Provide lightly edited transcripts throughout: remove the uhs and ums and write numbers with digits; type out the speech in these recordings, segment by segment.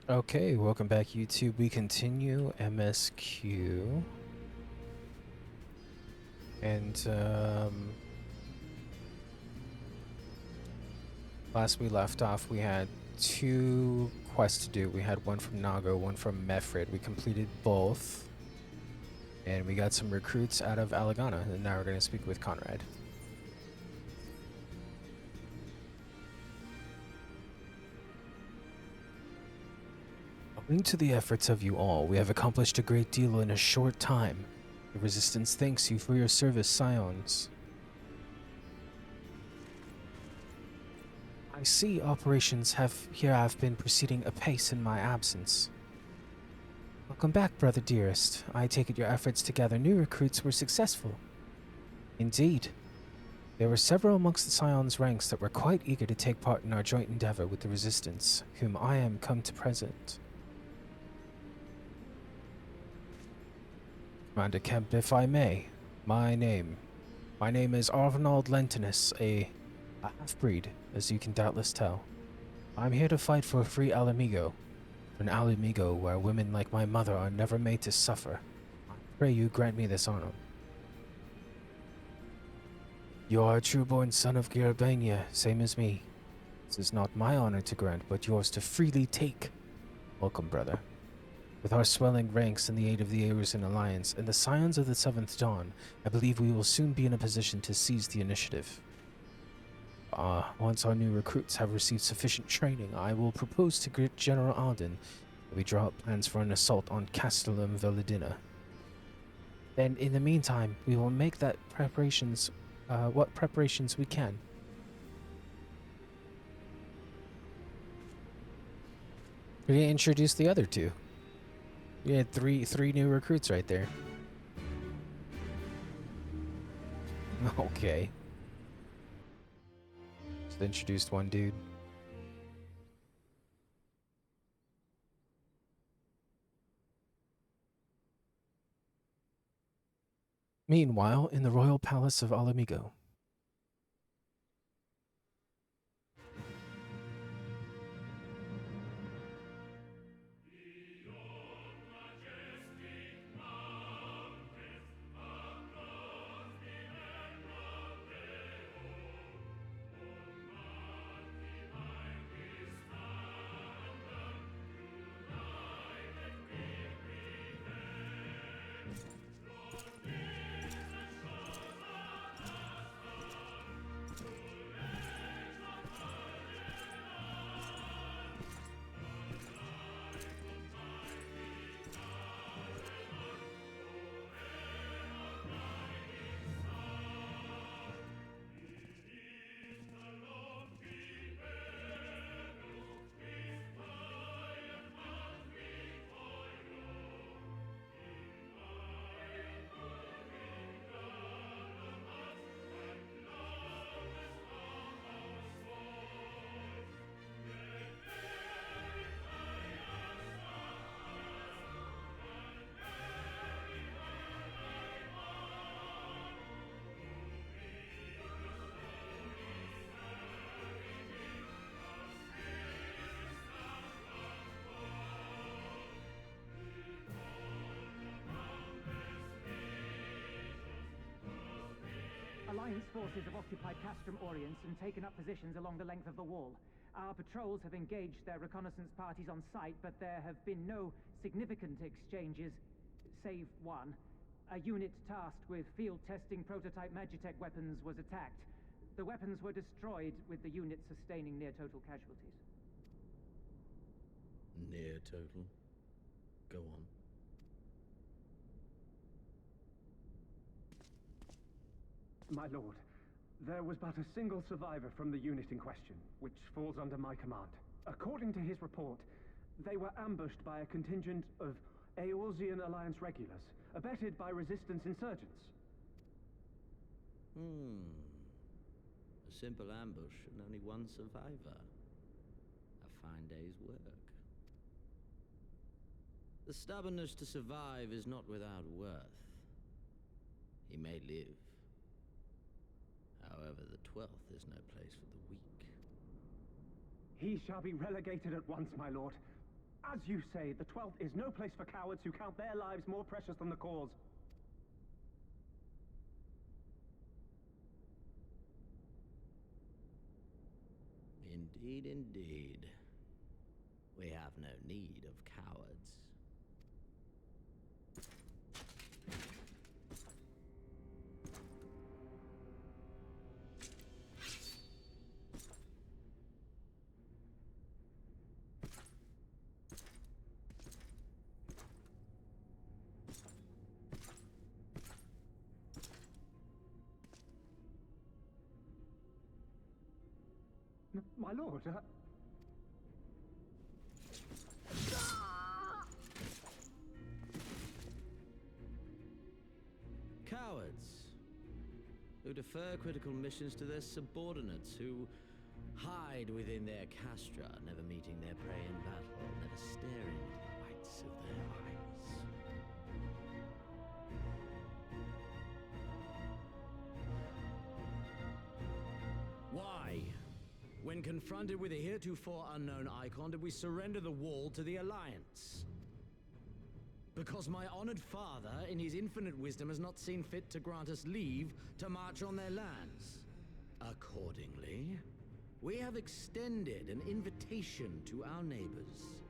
Okay, welcome back YouTube. We continue MSQ. And last we left off, we had two quests to do. We had one from Nago, one from Mefrid. We completed both. And we got some recruits out of Alagana. And now we're going to speak with Conrad. Owing to the efforts of you all, we have accomplished a great deal in a short time. The Resistance thanks you for your service, Scions. I see operations have been proceeding apace in my absence. Welcome back, brother dearest. I take it your efforts to gather new recruits were successful. Indeed. There were several amongst the Scion's ranks that were quite eager to take part in our joint endeavor with the Resistance, whom I am come to present. Commander Kemp, if I may, my name is Arnold Lentinus, a half-breed, as you can doubtless tell. I'm here to fight for a free Alamigo, an Alamigo where women like my mother are never made to suffer. I pray you grant me this honor. You are a true-born son of Girabania, same as me. This is not my honor to grant, but yours to freely take. Welcome, brother. With our swelling ranks and the aid of the Arusan Alliance and the Scions of the Seventh Dawn, I believe we will soon be in a position to seize the initiative. Once our new recruits have received sufficient training, I will propose to General Alden that we draw up plans for an assault on Castellum Velidina. Then, in the meantime, we will make what preparations we can. We didn't introduce the other two. We had three new recruits right there. Okay. Just introduced one dude. Meanwhile, in the royal palace of Alamigo. Alliance forces have occupied Castrum Orients and taken up positions along the length of the wall. Our patrols have engaged their reconnaissance parties on site, but there have been no significant exchanges, save one. A unit tasked with field testing prototype Magitech weapons was attacked. The weapons were destroyed, with the unit sustaining near-total casualties. Near total? Go on. My lord, there was but a single survivor from the unit in question, which falls under my command. According to his report, they were ambushed by a contingent of Eorzean Alliance regulars, abetted by resistance insurgents. A simple ambush and only one survivor. A fine day's work. The stubbornness to survive is not without worth. He may live. However, the 12th is no place for the weak. He shall be relegated at once, my lord. As you say, the 12th is no place for cowards who count their lives more precious than the cause. Indeed, indeed. We have no need of cowards. My lord, Cowards who defer critical missions to their subordinates, who hide within their castra, never meeting their prey in battle, never staring into the whites of their eyes. Why, when confronted with a heretofore unknown icon, did we surrender the wall to the Alliance? Because my honored father, in his infinite wisdom, has not seen fit to grant us leave to march on their lands. Accordingly, we have extended an invitation to our neighbors.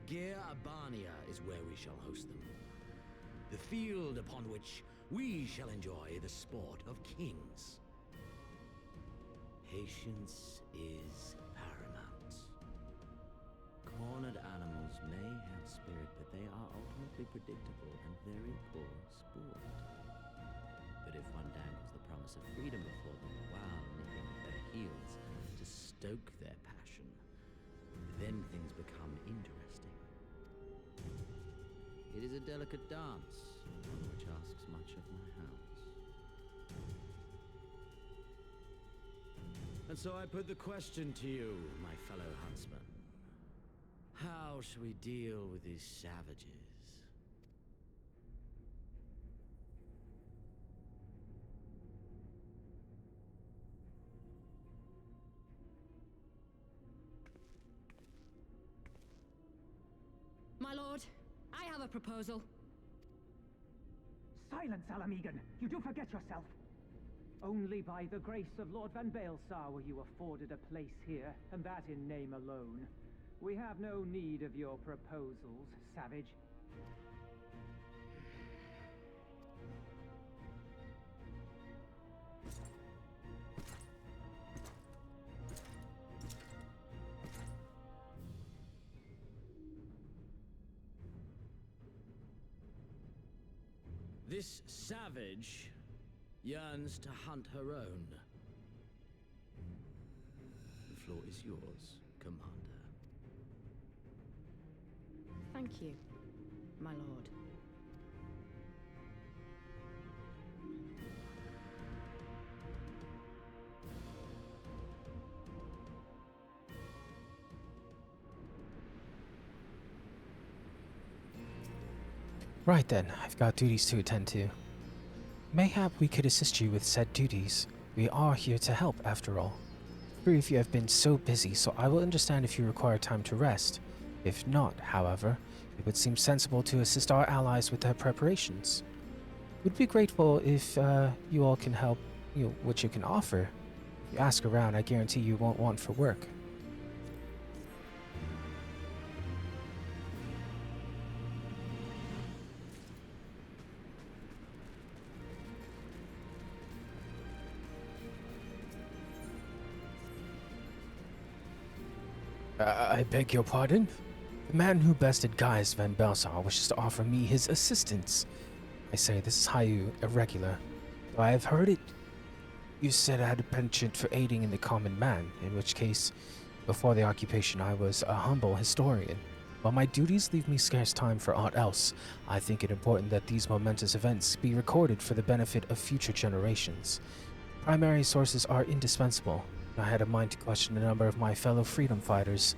Gir Abania is where we shall host them. The field upon which we shall enjoy the sport of kings. Patience is paramount. Cornered animals may have spirit, but they are ultimately predictable and very poor sport. But if one dangles the promise of freedom before them while nipping at their heels to stoke their passion, then things become interesting. It is a delicate dance, one which asks much of my hounds. And so I put the question to you, my fellow huntsman. How shall we deal with these savages? My lord, I have a proposal. Silence, Alamegan! You do forget yourself! Only by the grace of Lord Van Baelsar were you afforded a place here, and that in name alone. We have no need of your proposals, savage. This savage yearns to hunt her own. The floor is yours, Commander. Thank you, my lord. Right then, I've got duties to attend to. Mayhap we could assist you with said duties. We are here to help, after all. Sorry if you have been so busy, so I will understand if you require time to rest. If not, however, it would seem sensible to assist our allies with their preparations. We'd be grateful if you all can help, what you can offer. If you ask around, I guarantee you won't want for work. I beg your pardon? The man who best adguised Van Baelsar wishes to offer me his assistance. I say this is highly irregular. Though I have heard it. You said I had a penchant for aiding in the common man, in which case, before the occupation I was a humble historian. While my duties leave me scarce time for aught else, I think it important that these momentous events be recorded for the benefit of future generations. Primary sources are indispensable. I had a mind to question a number of my fellow freedom fighters,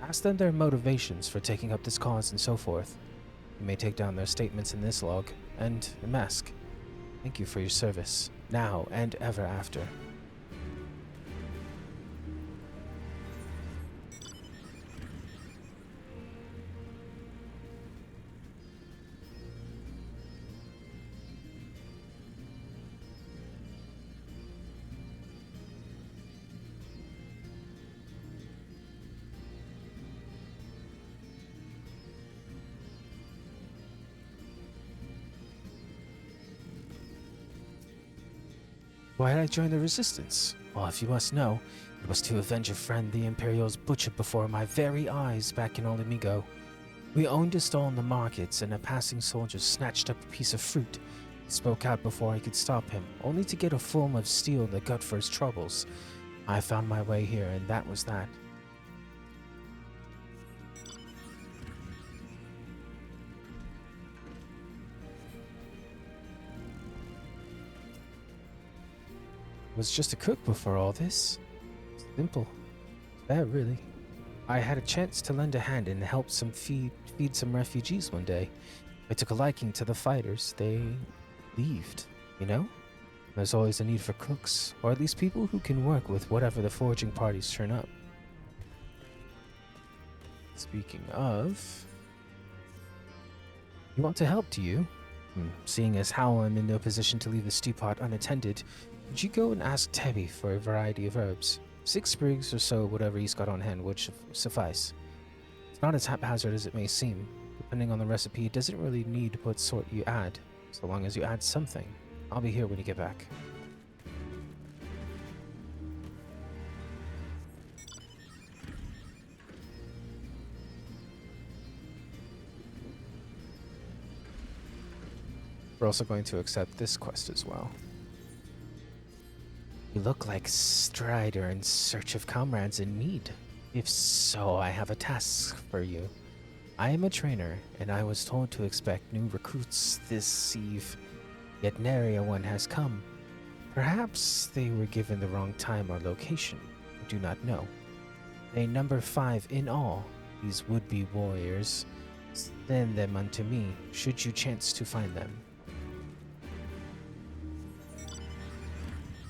ask them their motivations for taking up this cause and so forth. You may take down their statements in this log, and MSQ. Thank you for your service, now and ever after. Why did I join the Resistance? Well, if you must know, it was to avenge a friend the Imperials butchered before my very eyes back in Olimigo. We owned a stall in the markets, and a passing soldier snatched up a piece of fruit. He spoke out before I could stop him, only to get a form of steel in the gut for his troubles. I found my way here, and that was that. Was just a cook before all this. Simple. That really. I had a chance to lend a hand and help feed some refugees one day. I took a liking to the fighters. They leaved, you know? There's always a need for cooks, or at least people who can work with whatever the foraging parties turn up. Speaking of... You want to help, do you? Seeing as how I'm in no position to leave the stewpot unattended, would you go and ask Tebby for a variety of herbs? 6 sprigs or so, whatever he's got on hand, would suffice. It's not as haphazard as it may seem. Depending on the recipe, it doesn't really need what sort you add, so long as you add something. I'll be here when you get back. We're also going to accept this quest as well. You look like Strider in search of comrades in need. If so, I have a task for you. I am a trainer, and I was told to expect new recruits this eve, yet nary a one has come. Perhaps they were given the wrong time or location. I do not know. They number 5 in all, these would-be warriors. Send them unto me, should you chance to find them.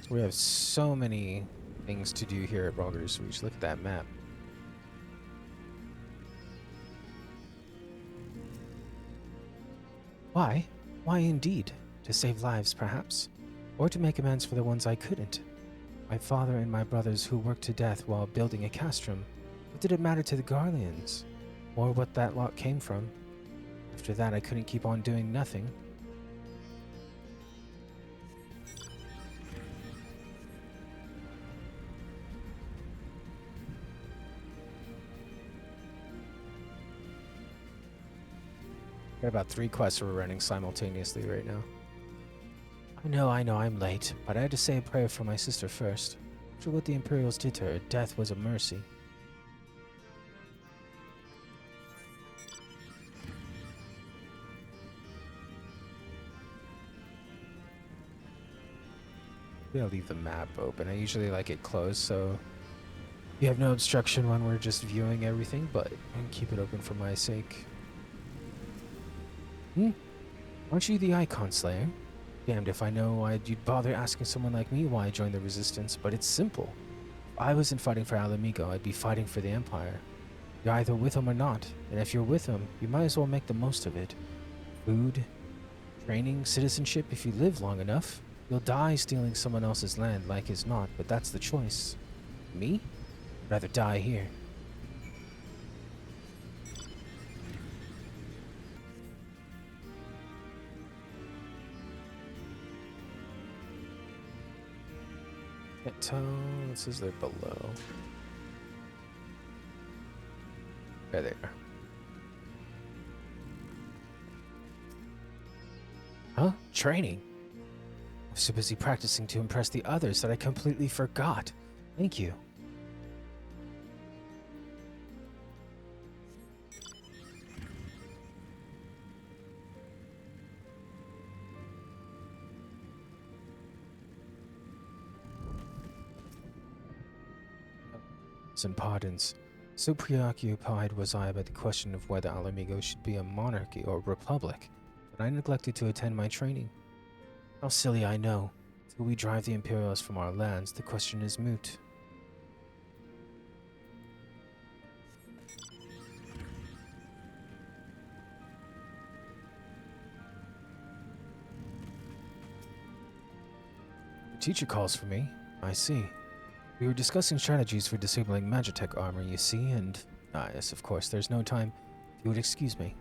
We have so many things to do here at Rogger's Reach. Look at that map. Why? Why indeed? To save lives, perhaps? Or to make amends for the ones I couldn't? My father and my brothers who worked to death while building a castrum. What did it matter to the Garleans? Or what that lot came from? After that, I couldn't keep on doing nothing. Got about 3 quests we're running simultaneously right now. I know, I'm late, but I had to say a prayer for my sister first. After what the Imperials did to her, death was a mercy. I'll leave the map open. I usually like it closed, so you have no obstruction when we're just viewing everything, but I can keep it open for my sake. Aren't you the Icon Slayer? Damned if I know why you'd bother asking someone like me why I joined the Resistance, but it's simple. If I wasn't fighting for Alamigo, I'd be fighting for the Empire. You're either with them or not, and if you're with them, you might as well make the most of it. Food, training, citizenship, if you live long enough. You'll die stealing someone else's land like as not, but that's the choice. Me? I'd rather die here. Can't tell. It says they're below. There they are. Huh? Training? I was so busy practicing to impress the others that I completely forgot. Thank you. Some pardons. So preoccupied was I by the question of whether Alamigo should be a monarchy or a republic that I neglected to attend my training. How silly, I know. Till we drive the Imperials from our lands, the question is moot. The teacher calls for me. I see. We were discussing strategies for disabling Magitech armor, you see, and... yes, of course, there's no time. If you would excuse me.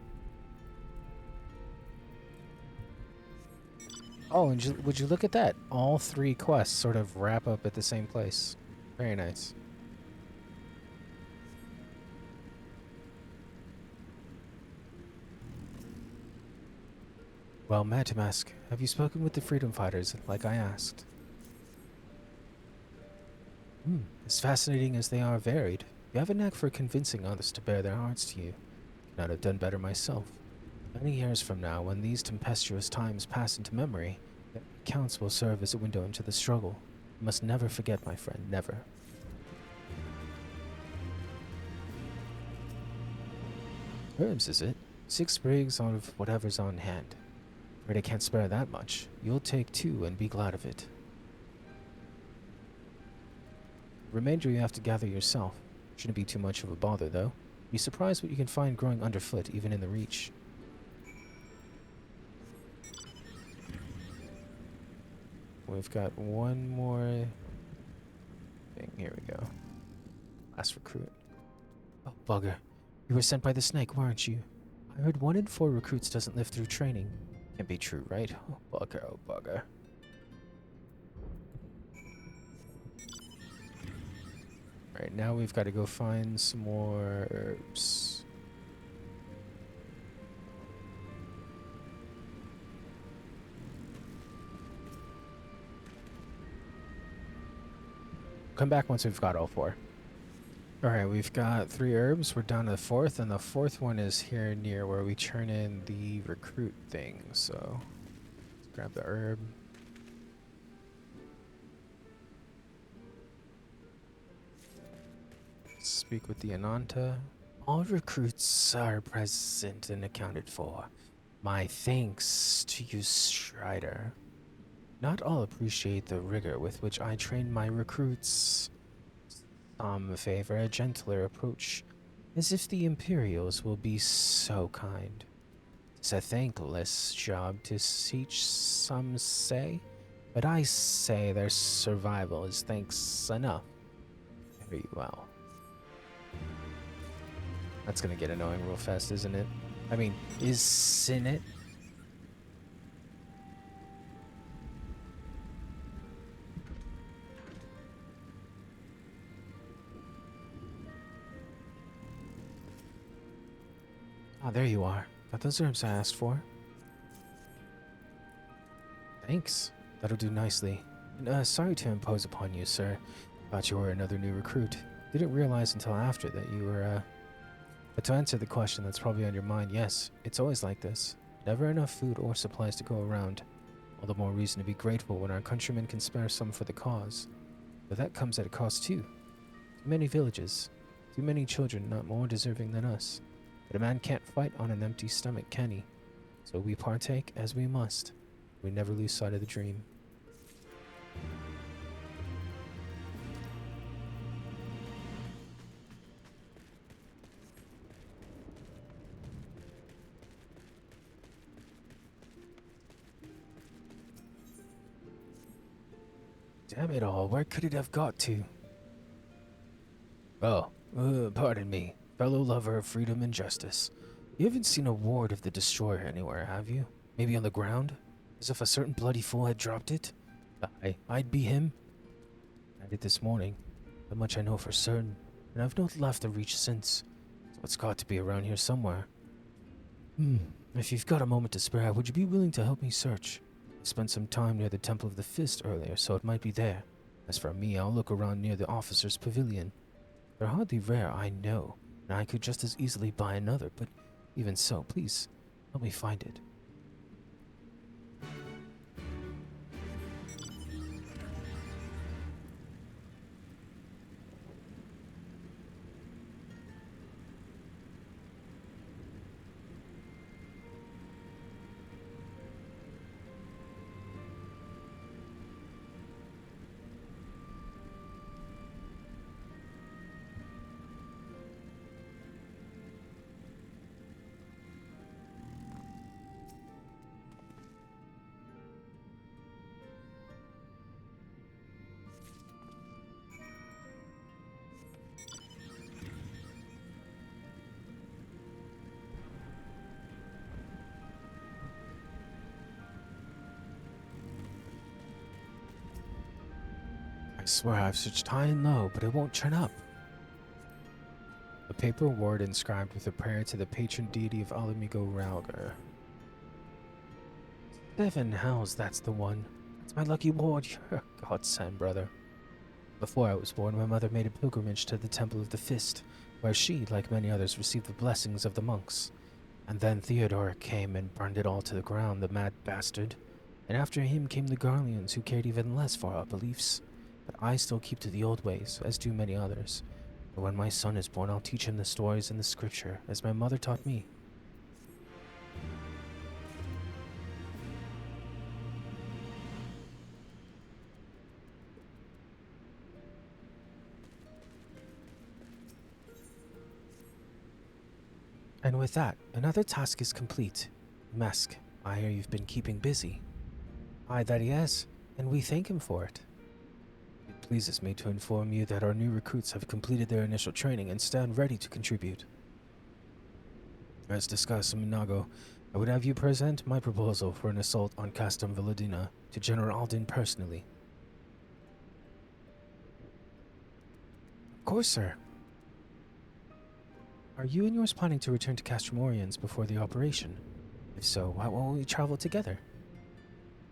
Oh, and would you look at that? All 3 quests sort of wrap up at the same place. Very nice. Well, Matamask, have you spoken with the freedom fighters, like I asked? As fascinating as they are varied, you have a knack for convincing others to bare their hearts to you. Could not have done better myself. Many years from now, when these tempestuous times pass into memory, their accounts will serve as a window into the struggle. You must never forget, my friend, never. Herbs, is it? 6 sprigs out of whatever's on hand. Afraid I can't spare that much. You'll take 2 and be glad of it. The remainder you have to gather yourself. Shouldn't be too much of a bother, though. Be surprised what you can find growing underfoot, even in the Reach. We've got one more thing. Here we go. Last recruit. Oh, bugger. You were sent by the snake, weren't you? I heard 1 in 4 recruits doesn't live through training. Can't be true, right? Oh, bugger, oh, bugger. Right, now we've got to go find some more herbs. Come back once we've got all 4. Alright, we've got 3 herbs. We're down to the 4th, and the 4th one is here near where we turn in the recruit thing. So, let's grab the herb. Speak with the Ananta. All recruits are present and accounted for. My thanks to you, Strider. Not all appreciate the rigor with which I train my recruits. Some favor a gentler approach, as if the Imperials will be so kind. It's a thankless job to teach, some say, but I say their survival is thanks enough. Very well. That's gonna get annoying real fast, isn't it? I mean, isn't it? Ah, there you are. Got those herbs I asked for. Thanks. That'll do nicely. And, sorry to impose upon you, sir. Thought you were another new recruit. Didn't realize until after that you were, But to answer the question that's probably on your mind, yes, it's always like this. Never enough food or supplies to go around. All the more reason to be grateful when our countrymen can spare some for the cause. But that comes at a cost too. Too many villages. Too many children not more deserving than us. But a man can't fight on an empty stomach, can he? So we partake as we must. We never lose sight of the dream. Damn it all, where could it have got to? Oh, pardon me, fellow lover of freedom and justice. You haven't seen a ward of the Destroyer anywhere, have you? Maybe on the ground? As if a certain bloody fool had dropped it? I'd be him. I did this morning. That much I know for certain, and I've not left the Reach since. So it's got to be around here somewhere. If you've got a moment to spare, would you be willing to help me search? I spent some time near the Temple of the Fist earlier, so it might be there. As for me, I'll look around near the officer's pavilion. They're hardly rare, I know, and I could just as easily buy another, but even so, please, help me find it. I swear I've searched high and low, but it won't turn up. A paper word inscribed with a prayer to the patron deity of Alamigo Ralgar. 7 hells, that's the one. That's my lucky ward. You're a godsend, brother. Before I was born, my mother made a pilgrimage to the Temple of the Fist, where she, like many others, received the blessings of the monks. And then Theodoric came and burned it all to the ground, the mad bastard. And after him came the Garleans, who cared even less for our beliefs. But I still keep to the old ways, as do many others. But when my son is born, I'll teach him the stories and the scripture, as my mother taught me. And with that, another task is complete. MSQ, I hear you've been keeping busy. Aye, that he has, and we thank him for it. It pleases me to inform you that our new recruits have completed their initial training and stand ready to contribute. As discussed, Minago, I would have you present my proposal for an assault on Castum Villadina to General Alden personally. Of course, sir. Are you and yours planning to return to Castrum Oriens before the operation? If so, why won't we travel together?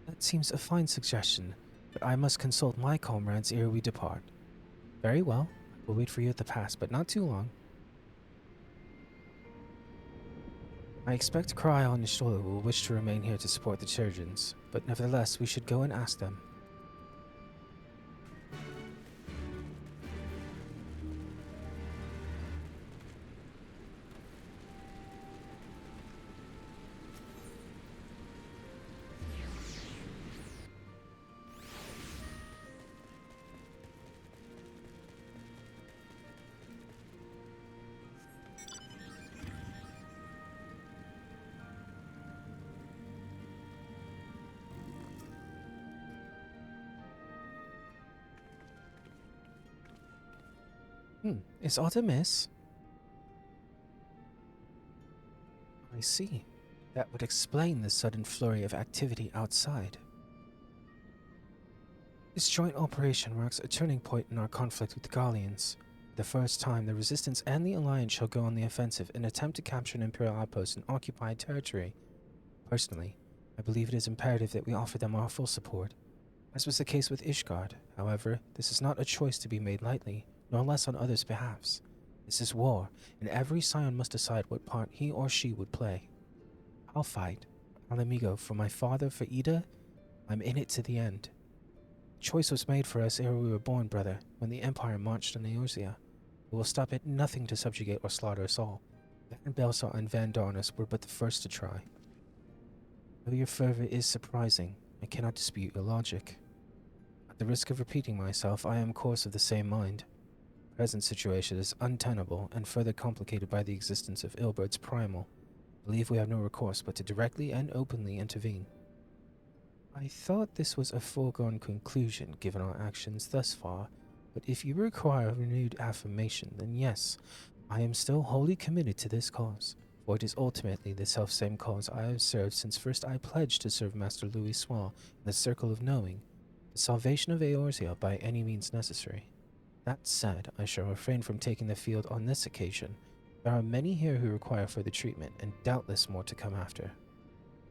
That seems a fine suggestion, but I must consult my comrades ere we depart. Very well, we'll wait for you at the pass, but not too long. I expect Cryo and Stola will wish to remain here to support the surgeons, but nevertheless we should go and ask them. Is Artemis? I see. That would explain the sudden flurry of activity outside. This joint operation marks a turning point in our conflict with the Gallians. The first time, the Resistance and the Alliance shall go on the offensive and attempt to capture an Imperial outpost in occupied territory. Personally, I believe it is imperative that we offer them our full support. As was the case with Ishgard, however, this is not a choice to be made lightly, nor less on others' behalfs. This is war, and every scion must decide what part he or she would play. I'll fight, Alamigo, for my father, for Ida. I'm in it to the end. The choice was made for us ere we were born, brother, when the Empire marched on Eorzea. We will stop at nothing to subjugate or slaughter us all. Van Belsar and Van Darnus were but the first to try. Though your fervor is surprising, I cannot dispute your logic. At the risk of repeating myself, I am of course of the same mind. The present situation is untenable and further complicated by the existence of Ilbert's Primal. I believe we have no recourse but to directly and openly intervene. I thought this was a foregone conclusion given our actions thus far, but if you require renewed affirmation, then yes, I am still wholly committed to this cause, for it is ultimately the selfsame cause I have served since first I pledged to serve Master Louis Swall in the Circle of Knowing, the salvation of Eorzea by any means necessary. That said, I shall refrain from taking the field on this occasion. There are many here who require further treatment, and doubtless more to come after.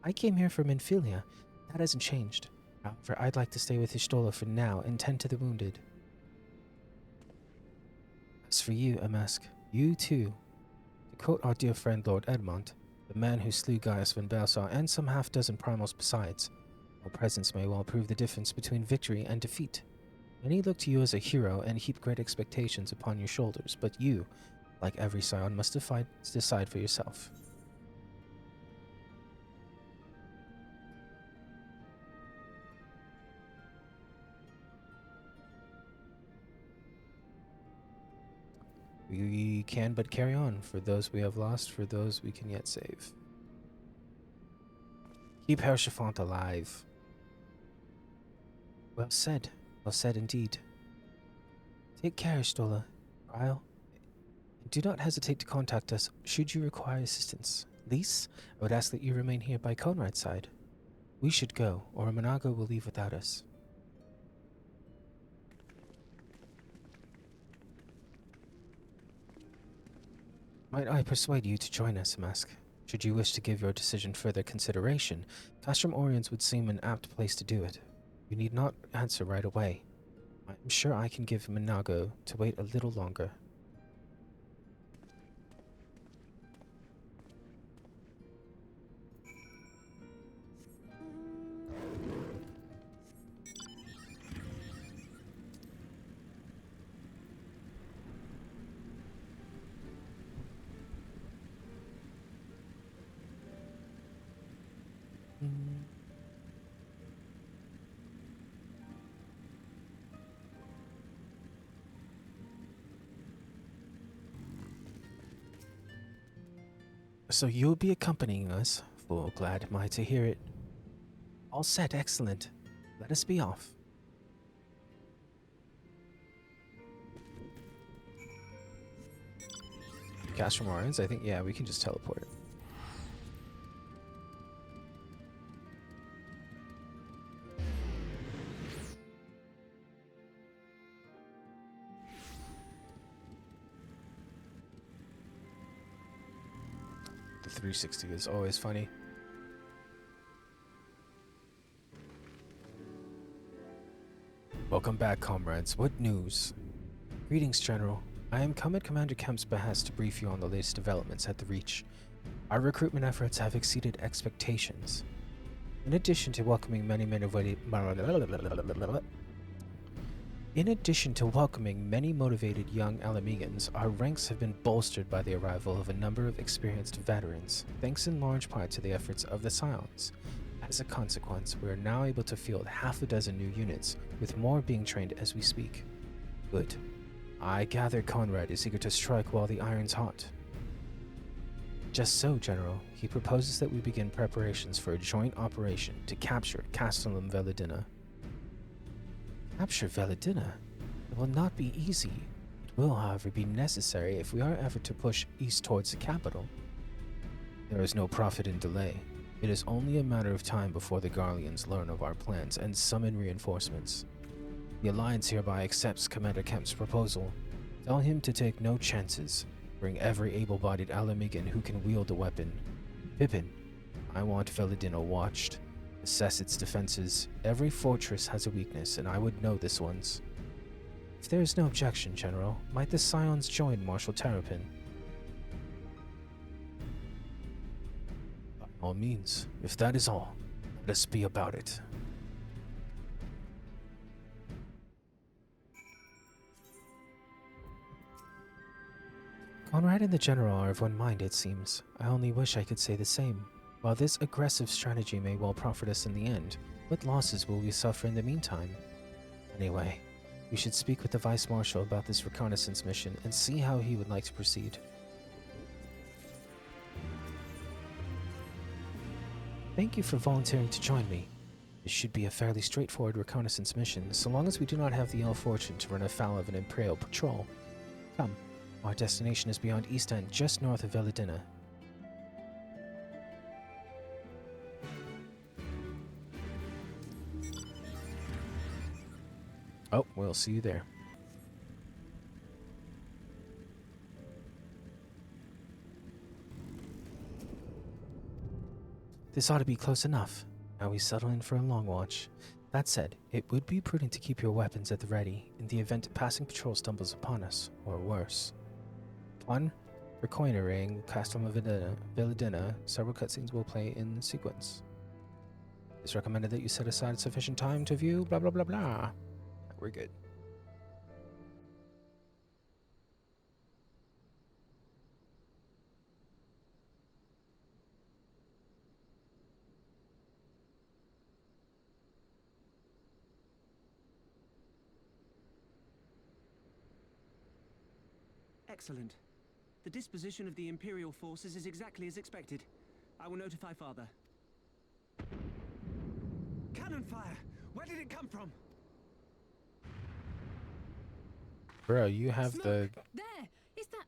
I came here from Infilia. That hasn't changed. However, I'd like to stay with Ishtola for now and tend to the wounded. As for you, MSQ, you too. To quote our dear friend Lord Edmond, the man who slew Gaius Van Belsar and some half-dozen primals besides, your presence may well prove the difference between victory and defeat. Many look to you as a hero and heap great expectations upon your shoulders, but you, like every scion, must decide for yourself. We can but carry on, for those we have lost, for those we can yet save. Keep Herr Chiffant alive. Well said indeed. Take care, Stola, Ryle. Do not hesitate to contact us should you require assistance. Lise, I would ask that you remain here by Conrad's side. We should go, or Minago will leave without us. Might I persuade you to join us, MSQ? Should you wish to give your decision further consideration, Castrum Oriens would seem an apt place to do it. You need not answer right away. I am sure I can give Minago to wait a little longer. So you'll be accompanying us? Full glad am I to hear it. All set, excellent. Let us be off. Castrum Oriens, I think, yeah, we can just teleport. The 360 is always funny. Welcome back, comrades. What news? Greetings, General. I am come at Commander Kemp's behest to brief you on the latest developments at the Reach. Our recruitment efforts have exceeded expectations. In addition to welcoming many motivated young Alamegans, our ranks have been bolstered by the arrival of a number of experienced veterans, thanks in large part to the efforts of the Scions. As a consequence, we are now able to field half a dozen new units, with more being trained as we speak. Good. I gather Conrad is eager to strike while the iron's hot. Just so, General. He proposes that we begin preparations for a joint operation to capture Castellum Veladina. Capture Veladina? It will not be easy. It will, however, be necessary if we are ever to push east towards the capital. There is no profit in delay. It is only a matter of time before the Garleans learn of our plans and summon reinforcements. The Alliance hereby accepts Commander Kemp's proposal. Tell him to take no chances. Bring every able-bodied Alamegan who can wield a weapon. Pippin, I want Veladina watched. Assess its defenses. Every fortress has a weakness, and I would know this one's. If there is no objection, General, might the Scions join Marshal Terrapin? By all means, if that is all, let us be about it. Conrad and the General are of one mind, it seems. I only wish I could say the same. While this aggressive strategy may well profit us in the end, what losses will we suffer in the meantime? Anyway, we should speak with the Vice Marshal about this reconnaissance mission and see how he would like to proceed. Thank you for volunteering to join me. This should be a fairly straightforward reconnaissance mission, so long as we do not have the ill fortune to run afoul of an Imperial patrol. Come, our destination is beyond East End, just north of Veladina. Oh, we'll see you there. This ought to be close enough. Now we settle in for a long watch. That said, it would be prudent to keep your weapons at the ready in the event a passing patrol stumbles upon us, or worse. Upon reconnoitering Castellum Veladina, several cutscenes will play in sequence. It's recommended that you set aside sufficient time to view blah blah blah blah. We're good. Excellent. The disposition of the Imperial forces is exactly as expected. I will notify Father. Cannon fire! Where did it come from? Bro, you have Smoke! the... There! Is that...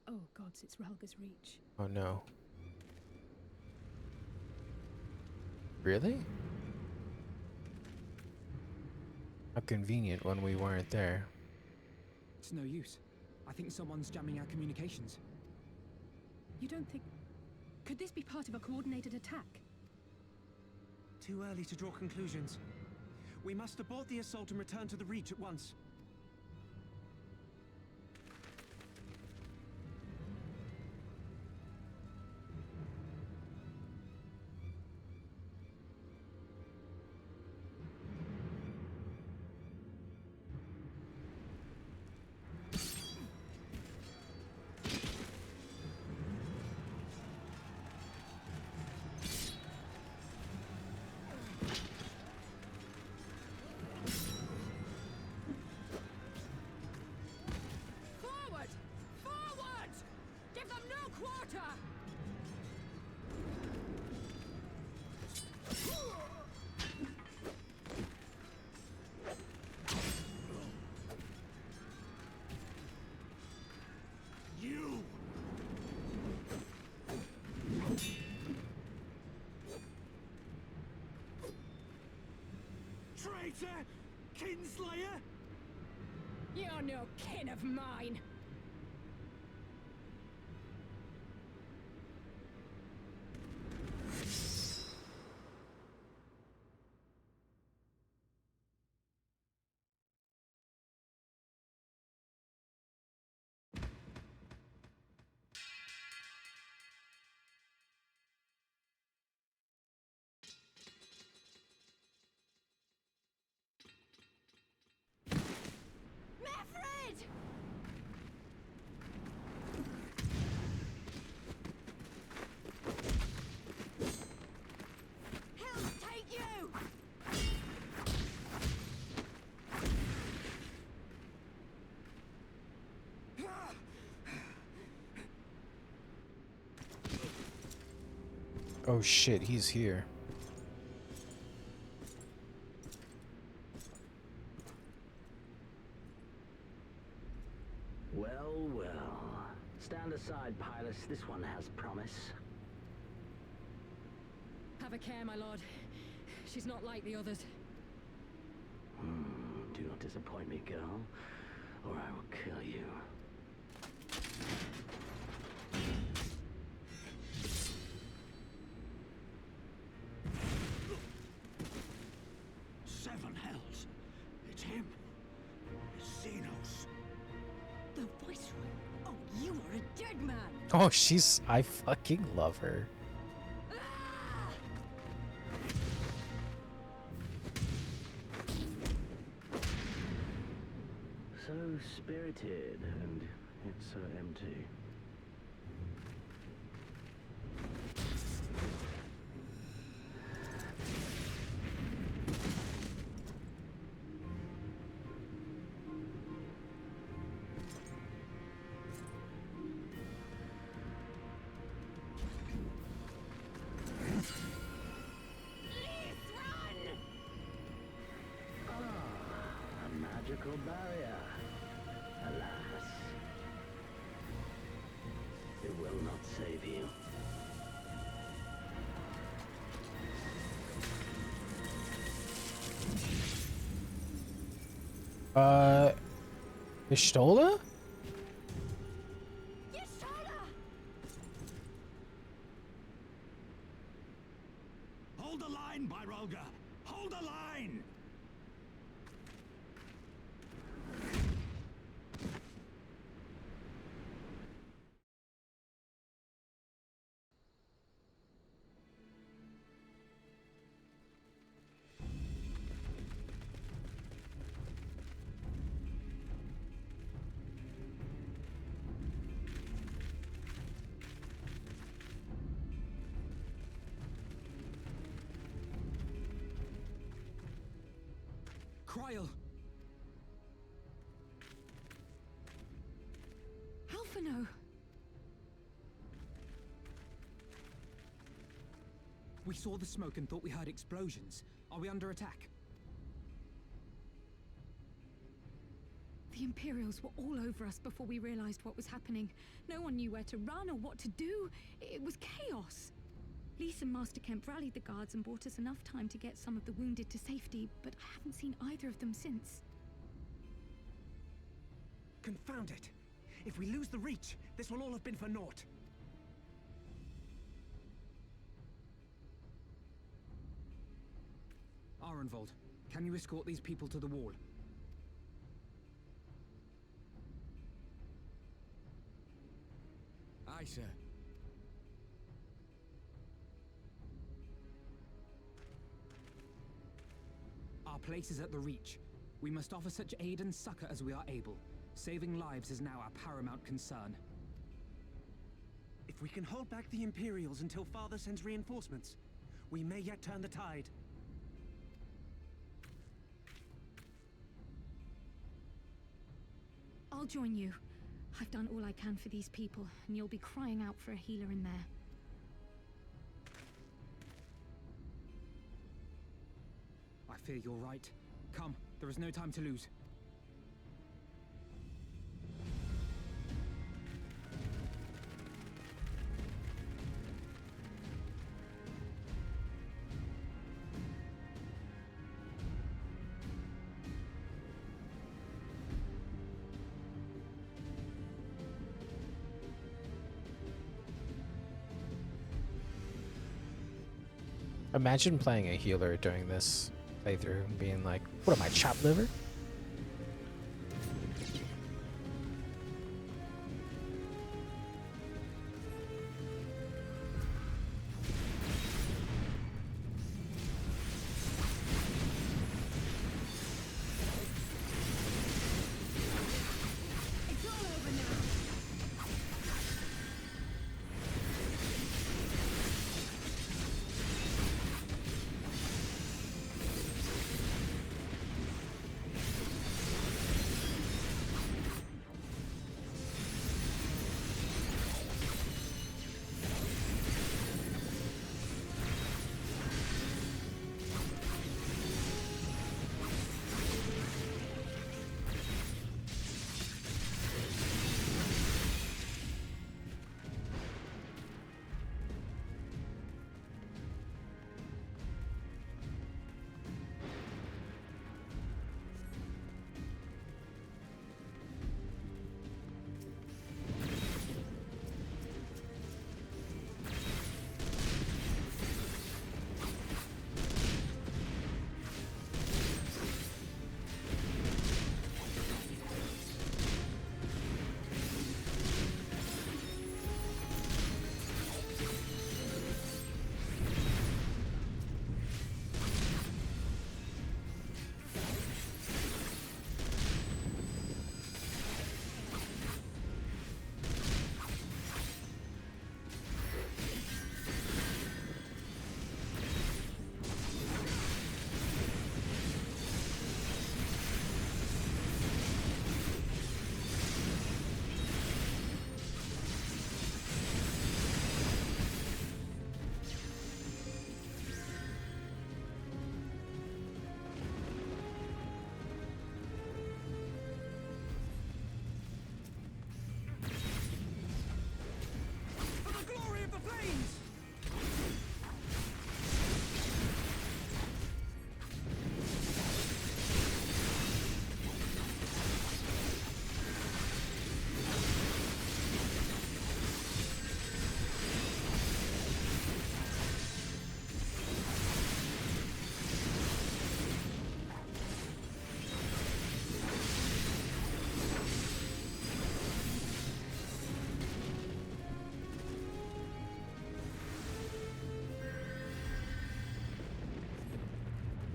Oh gods, it's Relga's Reach. Oh no. Really? How convenient when we weren't there. It's no use. I think someone's jamming our communications. You don't think... Could this be part of a coordinated attack? Too early to draw conclusions. We must abort the assault and return to the Reach at once. Traitor! Kinslayer! You're no kin of mine! Meffred! He'll take you! Oh shit, he's here. Well, well. Stand aside, Pilus. This one has promise. Have a care, my lord. She's not like the others. Do not disappoint me, girl, or I will kill you. Seven hells! It's him! It's Xenos! The Viceroy! Oh, you are a dead man! Oh, I fucking love her. So spirited, and yet so empty. A magical barrier. Alas. It will not save you. Ishtola? Hold the line, Byrolga! Hold the line! Cryle! Alphino! We saw the smoke and thought we heard explosions. Are we under attack? The Imperials were all over us before we realized what was happening. No one knew where to run or what to do. It was chaos. Lise and Master Kemp rallied the guards and bought us enough time to get some of the wounded to safety, but I haven't seen either of them since. Confound it! If we lose the Reach, this will all have been for naught. Arenvold, can you escort these people to the wall? Aye, sir. Our place is at the Reach. We must offer such aid and succor as we are able. Saving lives is now our paramount concern. If we can hold back the Imperials until Father sends reinforcements, we may yet turn the tide. I'll join you. I've done all I can for these people, and you'll be crying out for a healer in there. I fear you're right. Come, there is no time to lose. Imagine playing a healer during this playthrough and being like, what am I, chopped liver? It's all over now.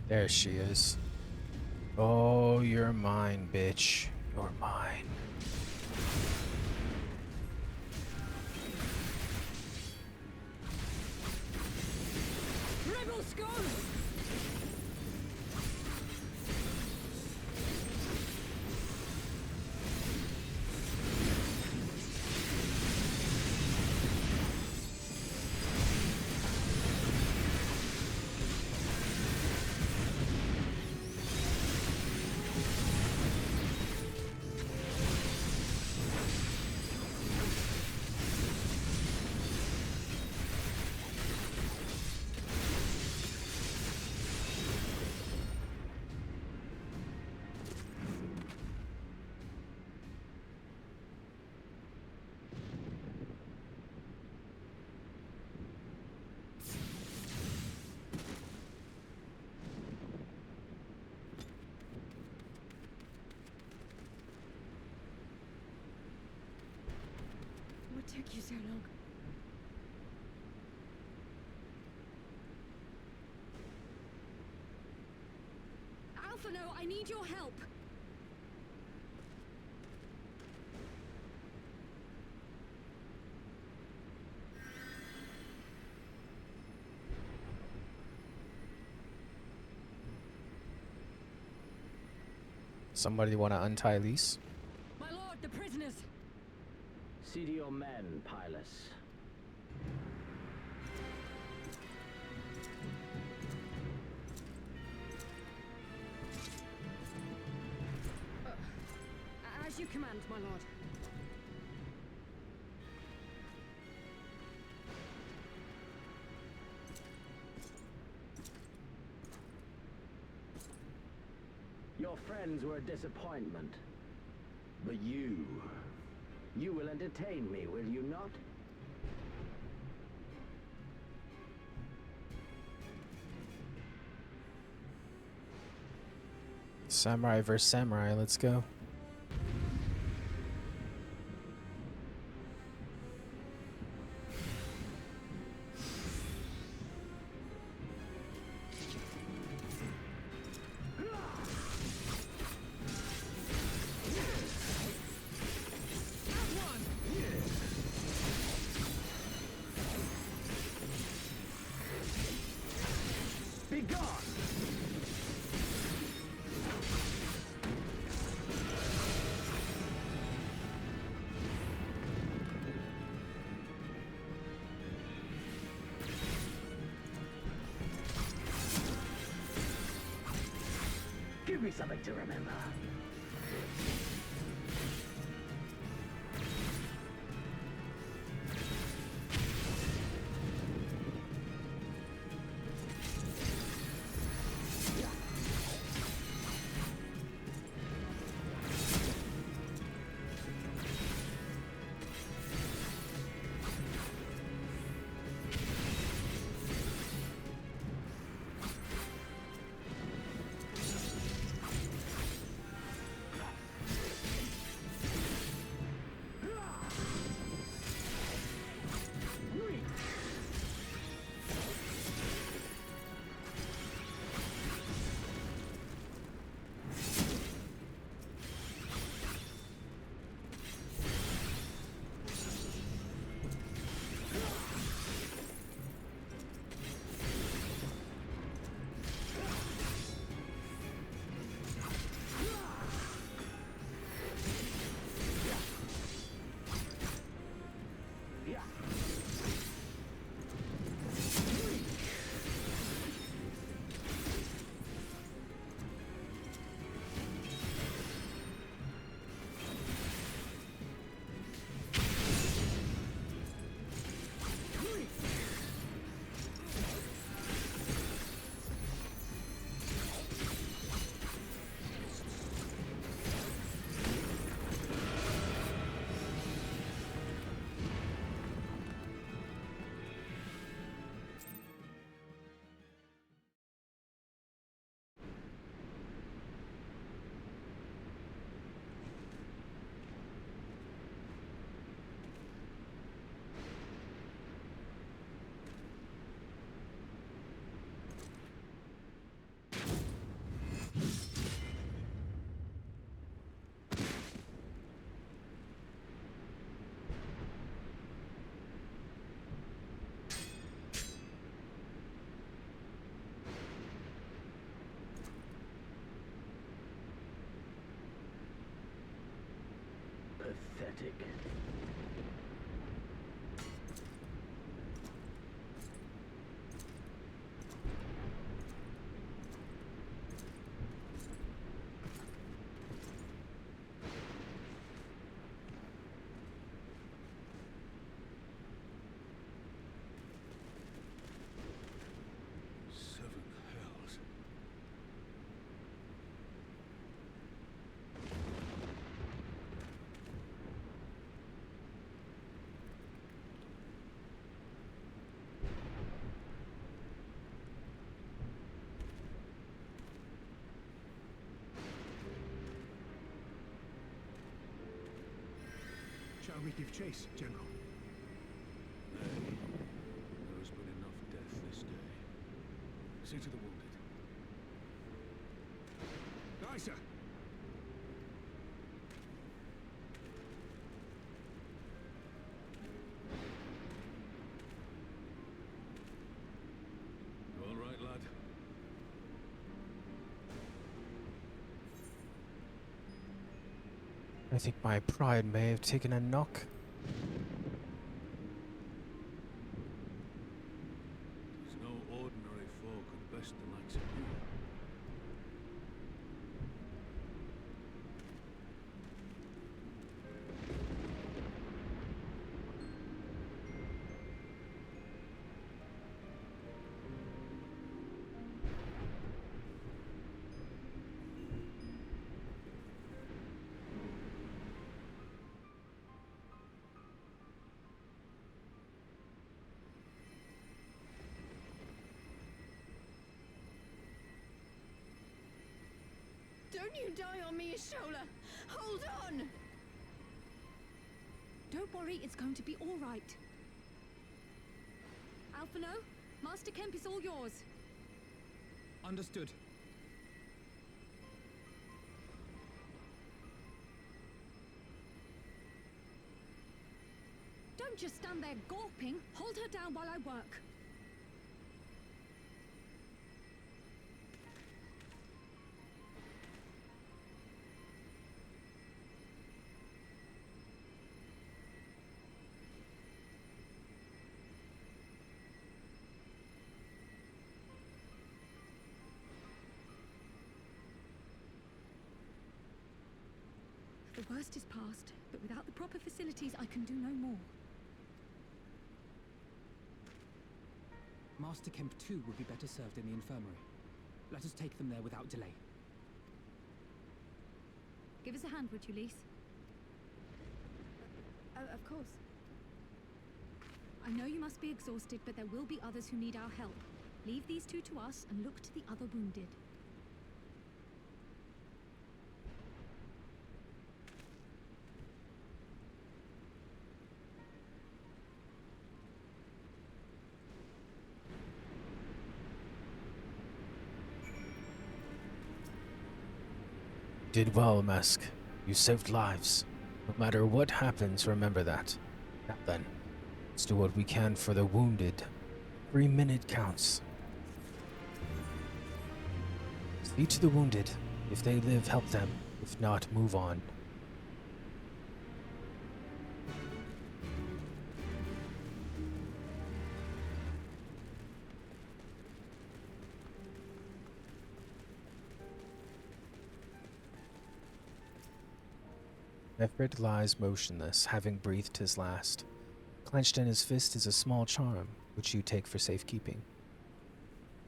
There she is. Oh, you're mine, bitch. You're mine. Rebel scum! so long. Alphino, I need your help. Somebody want to untie Lise? My lord, the prisoners. See to your men, Pylus. As you command, my lord. Your friends were a disappointment. But you will entertain me, will you not? Samurai versus samurai, let's go. Be gone! Give me something to remember. Pathetic. Seven hells. Shall we give chase, General? See to the wounded. Nicer! You all right, lad? I think my pride may have taken a knock. There's no ordinary folk and best the likes of you. Don't you die on me, Ashola! Hold on! Don't worry, it's going to be all right. Alphino, Master Kemp is all yours. Understood. Don't just stand there gawping. Hold her down while I work. The worst is past, but without the proper facilities, I can do no more. Master Kemp too would be better served in the infirmary. Let us take them there without delay. Give us a hand, would you, Lise? Of course. I know you must be exhausted, but there will be others who need our help. Leave these two to us and look to the other wounded. Did well, MSQ. You saved lives. No matter what happens, remember that. Now then, let's do what we can for the wounded. Every minute counts. See to the wounded. If they live, help them. If not, move on. Everett lies motionless, having breathed his last. Clenched in his fist is a small charm, which you take for safekeeping.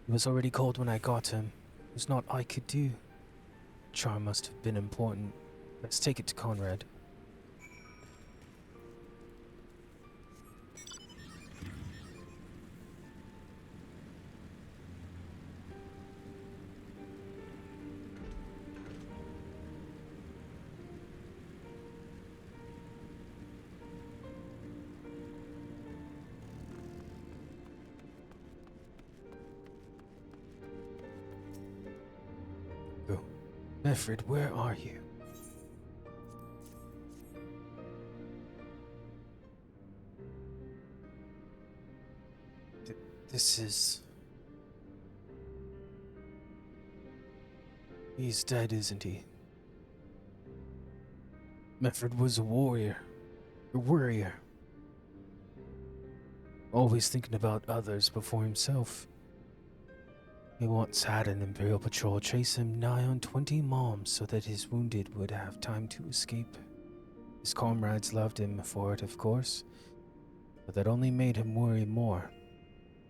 He was already cold when I got him. It was not I could do. The charm must have been important. Let's take it to Conrad. Alfred, where are you? This is... He's dead, isn't he? Mefford was a warrior. A warrior. Always thinking about others before himself. He once had an Imperial patrol chase him nigh on 20 moms so that his wounded would have time to escape. His comrades loved him for it, of course, but that only made him worry more.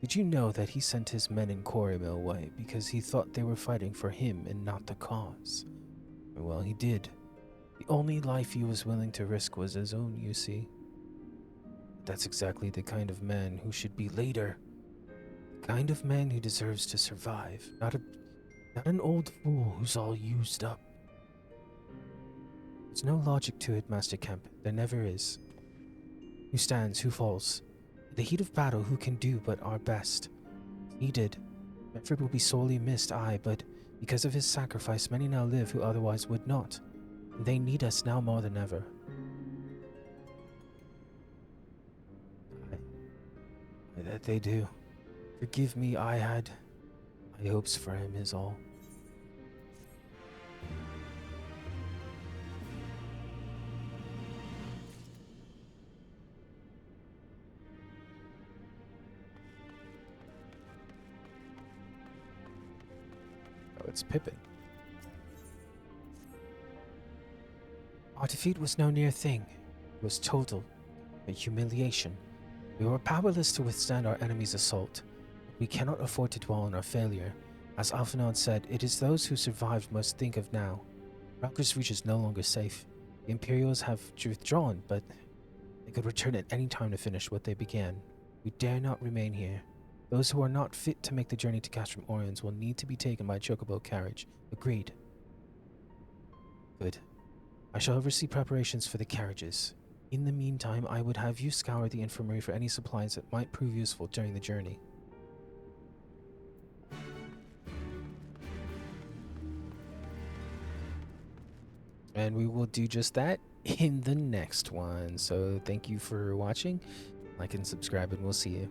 Did you know that he sent his men in Corrymill away because he thought they were fighting for him and not the cause? Well, he did. The only life he was willing to risk was his own, you see. That's exactly the kind of man who should be later. The kind of man who deserves to survive, not an old fool who's all used up. There's no logic to it, Master Kemp. There never is. Who stands, who falls? In the heat of battle, who can do but our best? He did. Medford will be sorely missed, aye, but because of his sacrifice, many now live who otherwise would not. And they need us now more than ever. Aye, that they do. Forgive me, I had high hopes for him is all. Oh, it's Pippin. Our defeat was no near thing. It was total, a humiliation. We were powerless to withstand our enemy's assault. We cannot afford to dwell on our failure. As Alphinaud said, it is those who survived must think of now. Raucus Reach is no longer safe. The Imperials have withdrawn, but they could return at any time to finish what they began. We dare not remain here. Those who are not fit to make the journey to Castrum Oriens will need to be taken by chocobo carriage. Agreed. Good. I shall oversee preparations for the carriages. In the meantime, I would have you scour the infirmary for any supplies that might prove useful during the journey. And we will do just that in the next one. So thank you for watching. Like and subscribe, and we'll see you.